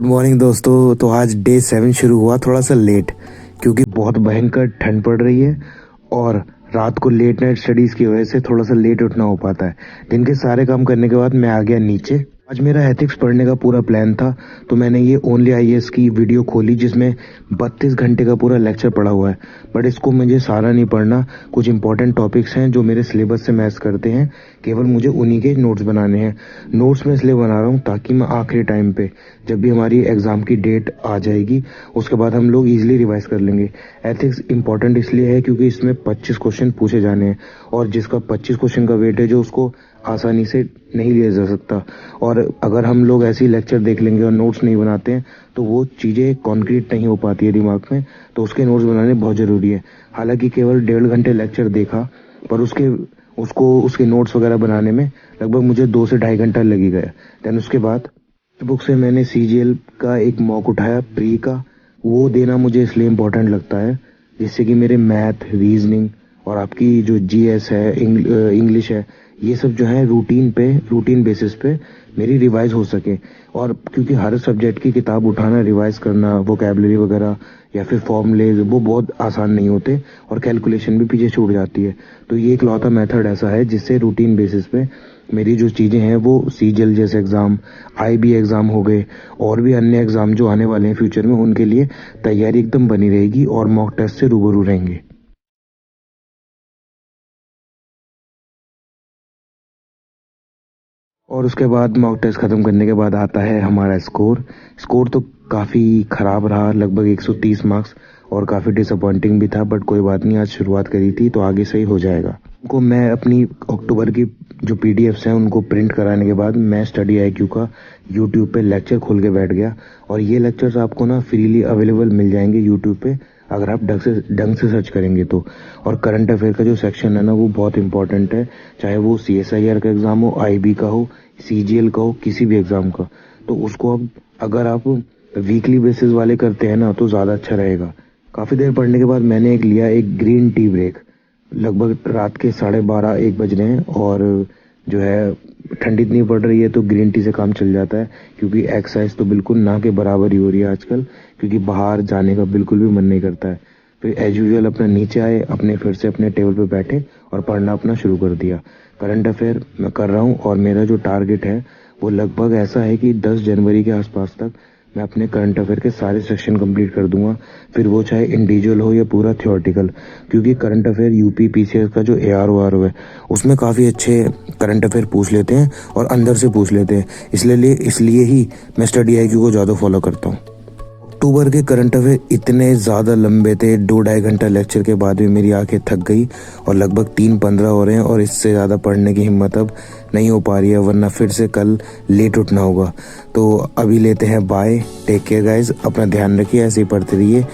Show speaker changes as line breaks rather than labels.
Morning दोस्तों। तो आज डे 7 शुरू हुआ थोड़ा सा लेट, क्योंकि बहुत भयंकर ठंड पड़ रही है और रात को लेट नाइट स्टडीज की वजह से थोड़ा सा लेट उठना हो पाता है। दिन के सारे काम करने के बाद मैं आ गया नीचे। आज मेरा एथिक्स पढ़ने का पूरा प्लान था, तो मैंने ये ओनली आईएएस की वीडियो खोली जिसमें 32 घंटे का पूरा लेक्चर पढ़ा हुआ है। बट इसको मुझे सारा नहीं पढ़ना, कुछ इंपॉर्टेंट टॉपिक्स हैं जो मेरे सिलेबस से मैच करते हैं, केवल मुझे उन्हीं के नोट्स बनाने हैं। नोट्स मैं इसलिए बना रहा हूँ ताकि मैं आखिरी टाइम पे, जब भी हमारी एग्ज़ाम की डेट आ जाएगी, उसके बाद हम लोग इजीली रिवाइज कर लेंगे। एथिक्स इंपॉर्टेंट इसलिए है क्योंकि इसमें 25 क्वेश्चन पूछे जाने हैं, और जिसका 25 क्वेश्चन का वेट है जो उसको आसानी से नहीं लिया जा सकता। और अगर हम लोग ऐसे ही लेक्चर देख लेंगे और नोट्स नहीं बनाते हैं तो वो चीज़ें कॉन्क्रीट नहीं हो पाती है दिमाग में, तो उसके नोट्स बनाने बहुत ज़रूरी है। हालांकि केवल 1.5 घंटे लेक्चर देखा, पर उसके नोट्स वगैरह बनाने में लगभग मुझे 2 से 2.5 घंटा लग ही गया। देन उसके बाद बुक से मैंने सीजीएल का एक मॉक उठाया प्री का। वो देना मुझे इसलिए इम्पोर्टेंट लगता है जिससे कि मेरे मैथ, रीजनिंग और आपकी जो जीएस है, इंग्लिश है, ये सब जो है रूटीन बेसिस पे मेरी रिवाइज हो सके। और क्योंकि हर सब्जेक्ट की किताब उठाना, रिवाइज करना, वोकैबुलरी वगैरह या फिर फॉर्मूलेज, वो बहुत आसान नहीं होते और कैलकुलेशन भी पीछे छूट जाती है। तो ये इकलौता मेथड ऐसा है जिससे रूटीन बेसिस पे मेरी जो चीज़ें हैं वो सीजीएल जैसे एग्ज़ाम, आईबी एग्ज़ाम हो गए, और भी अन्य एग्ज़ाम जो आने वाले हैं फ्यूचर में, उनके लिए तैयारी एकदम बनी रहेगी और मॉक टेस्ट से रूबरू रहेंगे। और उसके बाद मॉक टेस्ट ख़त्म करने के बाद आता है हमारा स्कोर तो काफ़ी ख़राब रहा, लगभग 130 मार्क्स, और काफ़ी डिसअपॉइंटिंग भी था। बट कोई बात नहीं, आज शुरुआत करी थी तो आगे से ही हो जाएगा। उनको मैं अपनी अक्टूबर की जो पीडीएफ्स हैं उनको प्रिंट कराने के बाद मैं स्टडी आईक्यू का यूट्यूब पे लेक्चर खोल के बैठ गया। और ये लेक्चर्स आपको ना फ्रीली अवेलेबल मिल जाएंगे यूट्यूब पे, अगर आप ढंग से सर्च करेंगे तो। और करंट अफेयर का जो सेक्शन है ना, वो बहुत इंपॉर्टेंट है, चाहे वो सीएसआईआर का एग्ज़ाम हो, आईबी का हो, सीजीएल का हो, किसी भी एग्ज़ाम का। तो उसको अब अगर आप वीकली बेसिस वाले करते हैं ना तो ज़्यादा अच्छा रहेगा। काफ़ी देर पढ़ने के बाद मैंने लिया एक ग्रीन टी ब्रेक। लगभग रात के 12:30-1 बज रहे हैं, और जो है ठंडी इतनी पड़ रही है तो ग्रीन टी से काम चल जाता है, क्योंकि एक्सरसाइज तो बिल्कुल ना के बराबर ही हो रही है आजकल, क्योंकि बाहर जाने का बिल्कुल भी मन नहीं करता है। फिर एज यूजुअल अपना नीचे आए, फिर से अपने टेबल पे बैठे और पढ़ना अपना शुरू कर दिया। करंट अफेयर मैं कर रहा हूँ, और मेरा जो टारगेट है वो लगभग ऐसा है कि 10 जनवरी के आसपास तक मैं अपने करंट अफेयर के सारे सेक्शन कंप्लीट कर दूंगा, फिर वो चाहे इंडिविजुअल हो या पूरा थियोरटिकल। क्योंकि करंट अफेयर यूपी पीसीएस का जो एआरओआर है उसमें काफ़ी अच्छे करंट अफेयर पूछ लेते हैं और अंदर से पूछ लेते हैं, इसलिए ही मैं स्टडी आईक्यू को ज़्यादा फॉलो करता हूँ। अक्टूबर के करंट अफेयर इतने ज़्यादा लंबे थे, 2-2.5 घंटा लेक्चर के बाद भी मेरी आंखें थक गई, और लगभग 3:15 हो रहे हैं और इससे ज़्यादा पढ़ने की हिम्मत अब नहीं हो पा रही है, वरना फिर से कल लेट उठना होगा। तो अभी लेते हैं बाय, टेक केयर गाइज, अपना ध्यान रखिए, ऐसे ही पढ़ते रहिए।